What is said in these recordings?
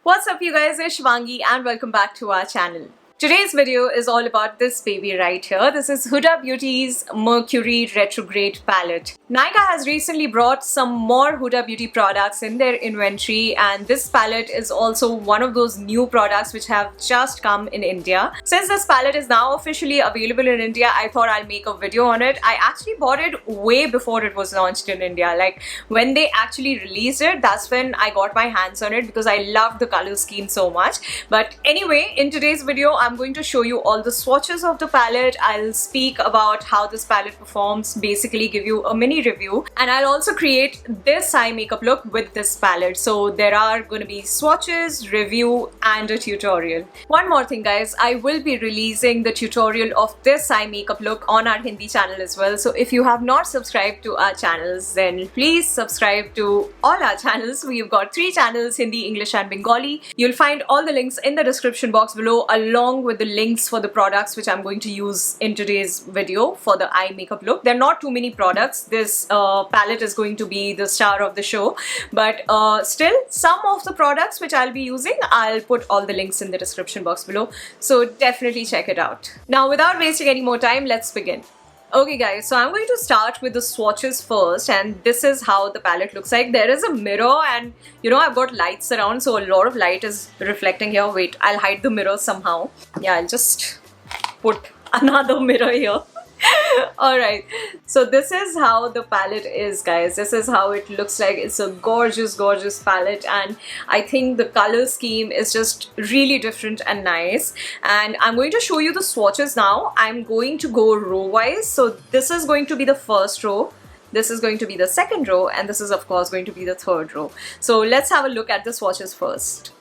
What's up you guys, it's Shivangi and welcome back to our channel. Today's video is all about this baby right here. This is Huda Beauty's Mercury Retrograde palette. Nykaa has recently brought some more Huda Beauty products in their inventory, and this palette is also one of those new products which have just come in India. Since this palette is now officially available in India, I thought I'll make a video on it. I actually bought it way before it was launched in India. Like when they actually released it, that's when I got my hands on it because I love the color scheme so much. But anyway, in today's video, I'm going to show you all the swatches of the palette. I'll speak about how this palette performs, basically give you a mini review, and I'll also create this eye makeup look with this palette. So there are going to be swatches, review and a tutorial. One more thing guys, I will be releasing the tutorial of this eye makeup look on our Hindi channel as well. So if you have not subscribed to our channels, then please subscribe to all our channels. We've got 3 channels, Hindi, English and Bengali. You'll find all the links in the description box below, along with the links for the products which I'm going to use in today's video for the eye makeup look. There are not too many products. This palette is going to be the star of the show, but still some of the products which I'll be using, I'll put all the links in the description box below, so definitely check it out. Now without wasting any more time, let's begin. Okay guys, so I'm going to start with the swatches first, and this is how the palette looks like. There is a mirror and you know I've got lights around, so a lot of light is reflecting here. Wait, I'll hide the mirror somehow. Yeah, I'll just put another mirror here. Alright, so this is how the palette is guys. This is how it looks like. It's a gorgeous palette, and I think the color scheme is just really different and nice. And I'm going to show you the swatches now. I'm going to go row wise. So this is going to be the first row, this is going to be the second row, and this is of course going to be the third row. So let's have a look at the swatches first.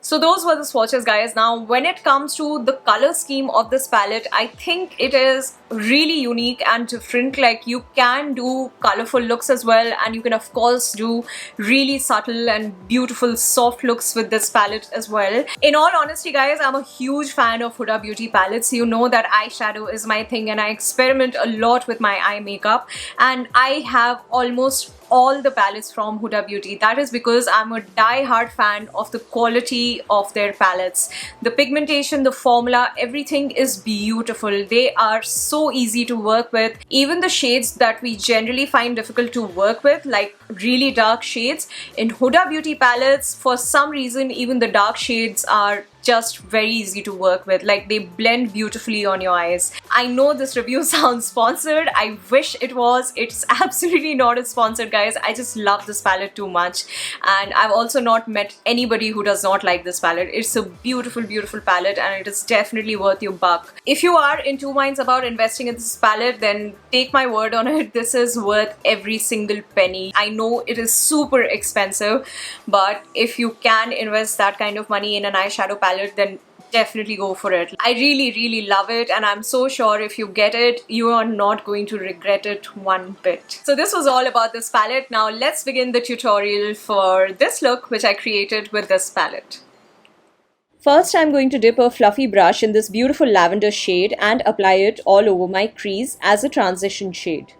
So those were the swatches guys. Now when it comes to the color scheme of this palette, I think it is really unique and different. Like you can do colorful looks as well, and you can of course do really subtle and beautiful soft looks with this palette as well. In all honesty guys, I'm a huge fan of Huda Beauty palettes. You know that eyeshadow is my thing and I experiment a lot with my eye makeup, and I have almost all the palettes from Huda Beauty. That is because I'm a die-hard fan of the quality of their palettes. The pigmentation, the formula, everything is beautiful. They are so easy to work with. Even the shades that we generally find difficult to work with, like really dark shades, in Huda Beauty palettes, for some reason even the dark shades are just very easy to work with. Like they blend beautifully on your eyes. I know this review sounds sponsored. I wish it was. It's absolutely not a sponsored guys. I just love this palette too much, and I've also not met anybody who does not like this palette. It's a beautiful palette, and it is definitely worth your buck. If you are in 2 minds about investing in this palette, then take my word on it. This is worth every single penny. I know it is super expensive, but if you can invest that kind of money in an eyeshadow palette, then definitely go for it. I really love it, and I'm so sure if you get it, you are not going to regret it one bit. So this was all about this palette. Now let's begin the tutorial for this look which I created with this palette. First, I'm going to dip a fluffy brush in this beautiful lavender shade and apply it all over my crease as a transition shade.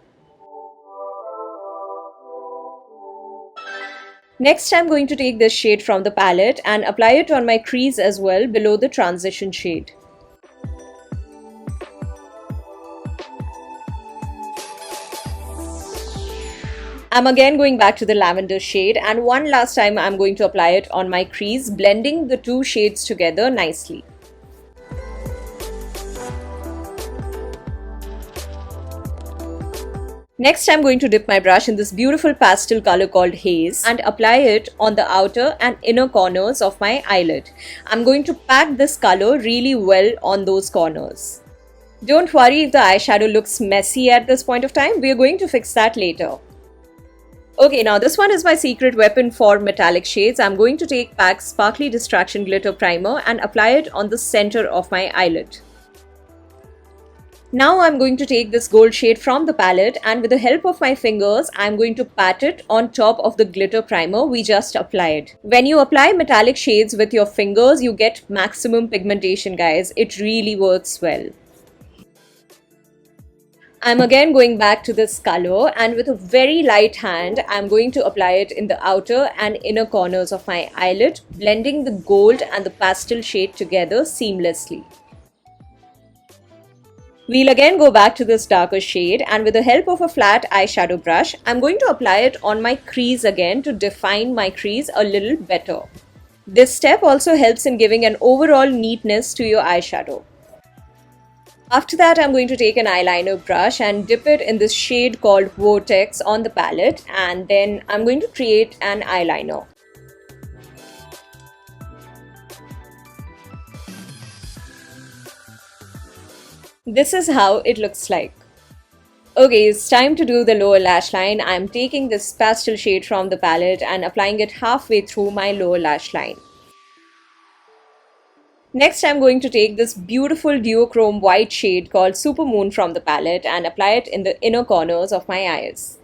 Next, I'm going to take this shade from the palette and apply it on my crease as well below the transition shade. I'm again going back to the lavender shade, and one last time I'm going to apply it on my crease, blending the 2 shades together nicely. Next, I'm going to dip my brush in this beautiful pastel color called Haze and apply it on the outer and inner corners of my eyelid. I'm going to pack this color really well on those corners. Don't worry if the eyeshadow looks messy at this point of time. We are going to fix that later. Okay, now this one is my secret weapon for metallic shades. I'm going to take PAC's Sparkly Distraction Glitter Primer and apply it on the center of my eyelid. Now I'm going to take this gold shade from the palette, and with the help of my fingers, I'm going to pat it on top of the glitter primer we just applied. When you apply metallic shades with your fingers, you get maximum pigmentation, guys. It really works well. I'm again going back to this color, and with a very light hand, I'm going to apply it in the outer and inner corners of my eyelid, blending the gold and the pastel shade together seamlessly. We'll again go back to this darker shade, and with the help of a flat eyeshadow brush, I'm going to apply it on my crease again to define my crease a little better. This step also helps in giving an overall neatness to your eyeshadow. After that, I'm going to take an eyeliner brush and dip it in this shade called Vortex on the palette, and then I'm going to create an eyeliner. This is how it looks like. Okay, it's time to do the lower lash line. I'm taking this pastel shade from the palette and applying it halfway through my lower lash line. Next, I'm going to take this beautiful duochrome white shade called Supermoon from the palette and apply it in the inner corners of my eyes.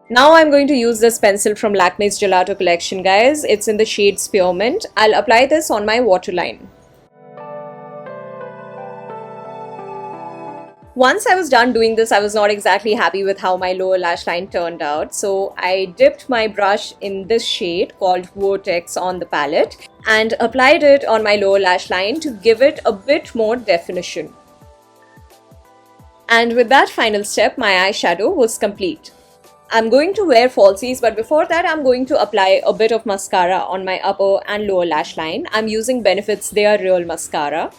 Now I'm going to use this pencil from Lakme's Gelato collection, guys. It's in the shade Spearmint. I'll apply this on my waterline. Once I was done doing this, I was not exactly happy with how my lower lash line turned out. So I dipped my brush in this shade called Vortex on the palette and applied it on my lower lash line to give it a bit more definition. And with that final step, my eyeshadow was complete. I'm going to wear falsies, but before that, I'm going to apply a bit of mascara on my upper and lower lash line. I'm using Benefit's They Are Real mascara.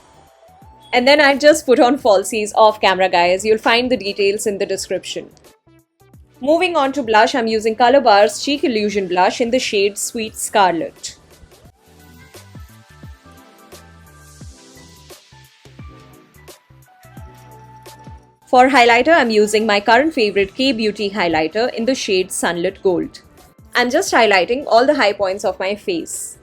And then I just put on falsies off camera, guys. You'll find the details in the description. Moving on to blush, I'm using Color Bar's Cheek Illusion blush in the shade Sweet Scarlet. For highlighter, I'm using my current favorite K-Beauty highlighter in the shade Sunlit Gold. I'm just highlighting all the high points of my face.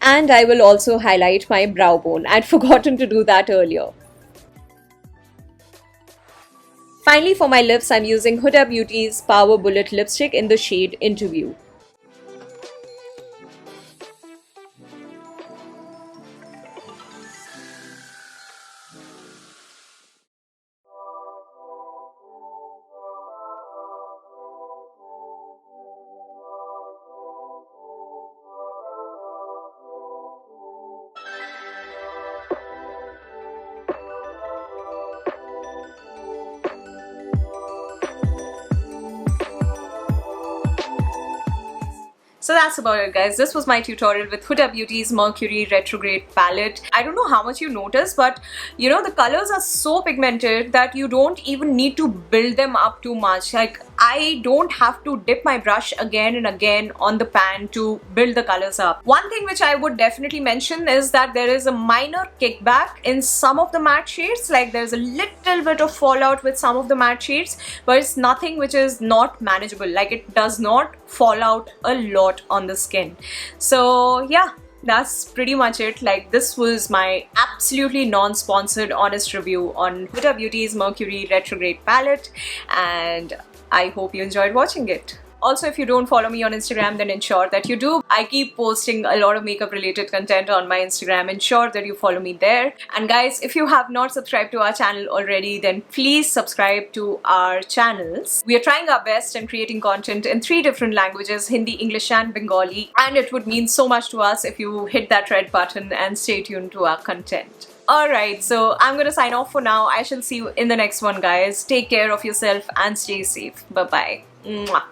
And I will also highlight my brow bone. I'd forgotten to do that earlier. Finally, for my lips, I'm using Huda Beauty's Power Bullet lipstick in the shade Interview. So that's about it, guys. This was my tutorial with Huda Beauty's Mercury Retrograde palette. I don't know how much you notice, but you know, the colors are so pigmented that you don't even need to build them up too much. Like, I don't have to dip my brush again and again on the pan to build the colors up. One thing which I would definitely mention is that there is a minor kickback in some of the matte shades. Like, there's a little bit of fallout with some of the matte shades, but it's nothing which is not manageable. Like, it does not fall out a lot on the skin. So yeah, that's pretty much it. Like, this was my absolutely non-sponsored honest review on Huda Beauty's Mercury Retrograde palette, and I hope you enjoyed watching it. Also, if you don't follow me on Instagram, then ensure that you do. I keep posting a lot of makeup related content on my Instagram. Ensure that you follow me there. And guys, if you have not subscribed to our channel already, then please subscribe to our channels. We are trying our best and creating content in 3 different languages: Hindi, English and Bengali. And it would mean so much to us if you hit that red button and stay tuned to our content. Alright, so I'm gonna sign off for now. I shall see you in the next one, guys. Take care of yourself and stay safe. Bye-bye. Mwah.